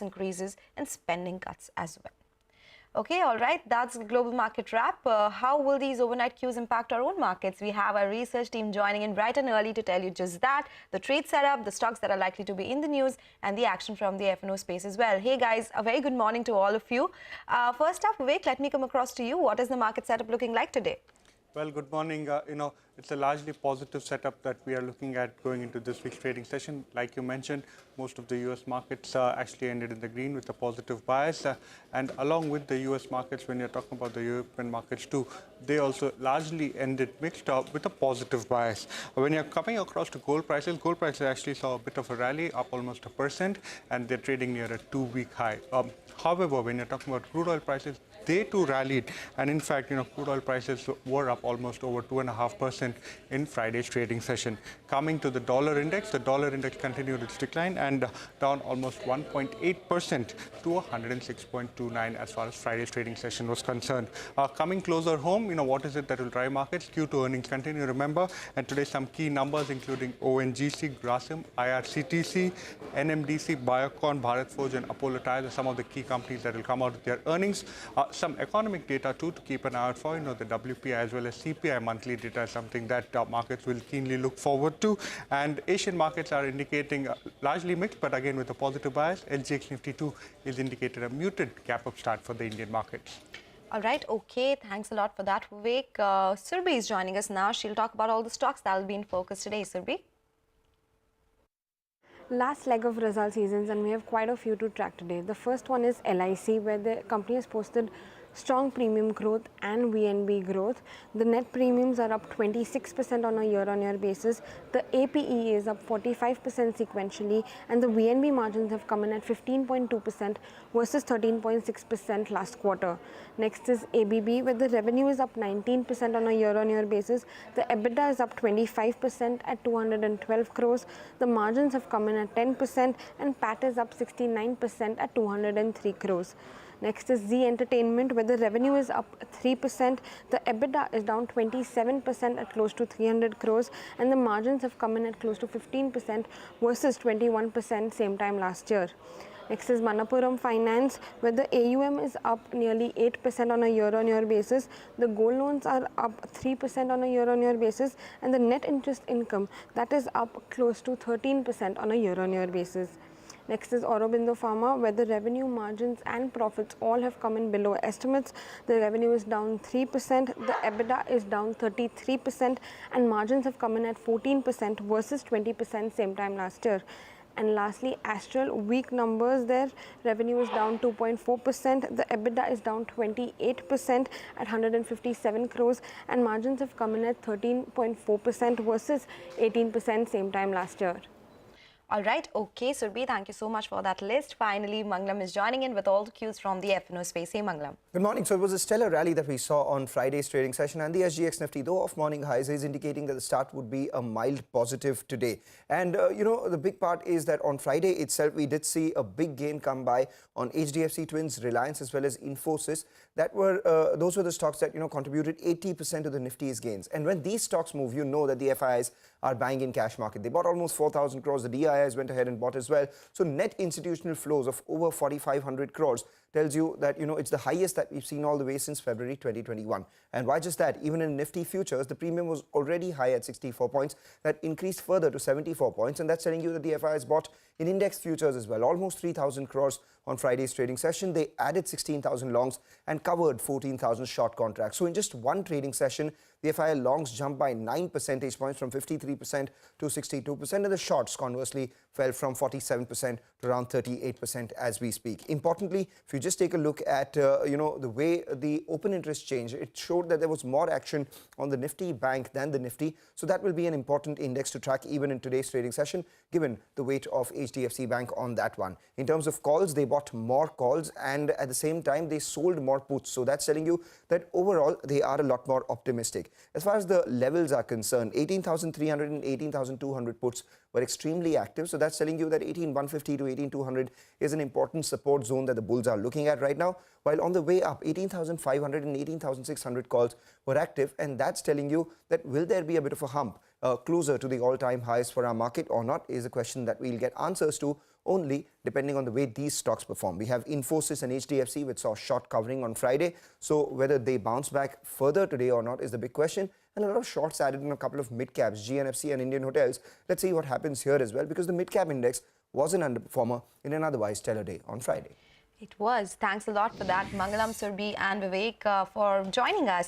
increases and spending cuts as well. Okay, all right, that's the global market wrap. How will these overnight cues impact our own markets? We have our research team joining in bright and early to tell you just that, the trade setup, the stocks that are likely to be in the news, and the action from the F&O space as well. Hey guys, a very good morning to all of you. First up, Vivek, let me come across to you. What is the market setup looking like today? Well, good morning. It's a largely positive setup that we are looking at going into this week's trading session. Like you mentioned, most of the U.S. markets actually ended in the green with a positive bias. And along with the U.S. markets, when you're talking about the European markets too, they also largely ended mixed up with a positive bias. When you're coming across to gold prices actually saw a bit of a rally, up almost 1%, and they're trading near a 2-week high. However, when you're talking about crude oil prices, they too rallied, and in fact, crude oil prices were up almost over 2.5% in Friday's trading session. Coming to the dollar index continued its decline and down almost 1.8% to 106.29 as far as Friday's trading session was concerned. Coming closer home, what is it that will drive markets? Q2 earnings continue, remember, and today some key numbers including ONGC, Grasim, IRCTC, NMDC, Biocon, Bharat Forge, and Apollo Tyres are some of the key companies that will come out with their earnings. Some economic data too to keep an eye out for. The WPI as well as CPI monthly data is something that markets will keenly look forward to. And Asian markets are indicating largely mixed, but again with a positive bias. SGX Nifty too is indicated a muted gap-up start for the Indian markets. All right, okay, thanks a lot for that, Vivek. Surbhi is joining us now. She'll talk about all the stocks that will be in focus today. Surbhi? Last leg of result seasons, and we have quite a few to track today. The first one is LIC, where the company has posted strong premium growth and VNB growth. The net premiums are up 26% on a year-on-year basis. The APE is up 45% sequentially, and the VNB margins have come in at 15.2% versus 13.6% last quarter. Next is ABB, where the revenue is up 19% on a year-on-year basis. The EBITDA is up 25% at 212 crores. The margins have come in at 10%, and PAT is up 69% at 203 crores. Next is Z Entertainment, where the revenue is up 3%, the EBITDA is down 27% at close to 300 crores, and the margins have come in at close to 15% versus 21% same time last year. Next is Manappuram Finance, where the AUM is up nearly 8% on a year-on-year basis. The gold loans are up 3% on a year-on-year basis, and the net interest income, that is up close to 13% on a year-on-year basis. Next is Aurobindo Pharma, where the revenue, margins and profits all have come in below estimates. The revenue is down 3%, the EBITDA is down 33%, and margins have come in at 14% versus 20% same time last year. And lastly, Astral, weak numbers there. Revenue is down 2.4%, the EBITDA is down 28% at 157 crores, and margins have come in at 13.4% versus 18% same time last year. All right, okay, Surbhi, thank you so much for that list. Finally, Manglam is joining in with all the cues from the F&O space. Hey, Manglam. Good morning. So it was a stellar rally that we saw on Friday's trading session, and the SGX Nifty, though off morning highs, is indicating that the start would be a mild positive today. And, the big part is that on Friday itself, we did see a big gain come by on HDFC Twins, Reliance, as well as Infosys. Those were the stocks that, contributed 80% of the Nifty's gains. And when these stocks move, that the FIIs are buying in cash market. They bought almost 4,000 crores. The DIIs went ahead and bought as well. So net institutional flows of over 4,500 crores tells you that, it's the highest that we've seen all the way since February 2021. And why just that? Even in Nifty futures, the premium was already high at 64 points. That increased further to 74 points. And that's telling you that the FIIs bought in index futures as well, almost 3,000 crores on Friday's trading session. They added 16,000 longs and covered 14,000 short contracts. So in just one trading session, the FII longs jumped by 9 percentage points from 53% to 62%, and the shorts conversely fell from 47% to around 38% as we speak. Importantly, if you just take a look at the way the open interest changed, it showed that there was more action on the Nifty Bank than the Nifty. So that will be an important index to track even in today's trading session, given the weight of HDFC Bank on that one. In terms of calls, they bought more calls, and at the same time they sold more puts. So that's telling you that overall they are a lot more optimistic. As far as the levels are concerned, 18,300 and 18,200 puts were extremely active. So that's telling you that 18,150 to 18,200 is an important support zone that the bulls are looking at right now. While on the way up, 18,500 and 18,600 calls were active. And that's telling you that will there be a bit of a hump closer to the all-time highs for our market or not is a question that we'll get answers to only depending on the way these stocks perform. We have Infosys and HDFC, which saw short covering on Friday. So whether they bounce back further today or not is the big question. And a lot of shorts added in a couple of mid-caps, GNFC and Indian Hotels. Let's see what happens here as well, because the mid-cap index was an underperformer in an otherwise stellar day on Friday. It was. Thanks a lot for that, Mangalam, Surbi and Vivek, for joining us.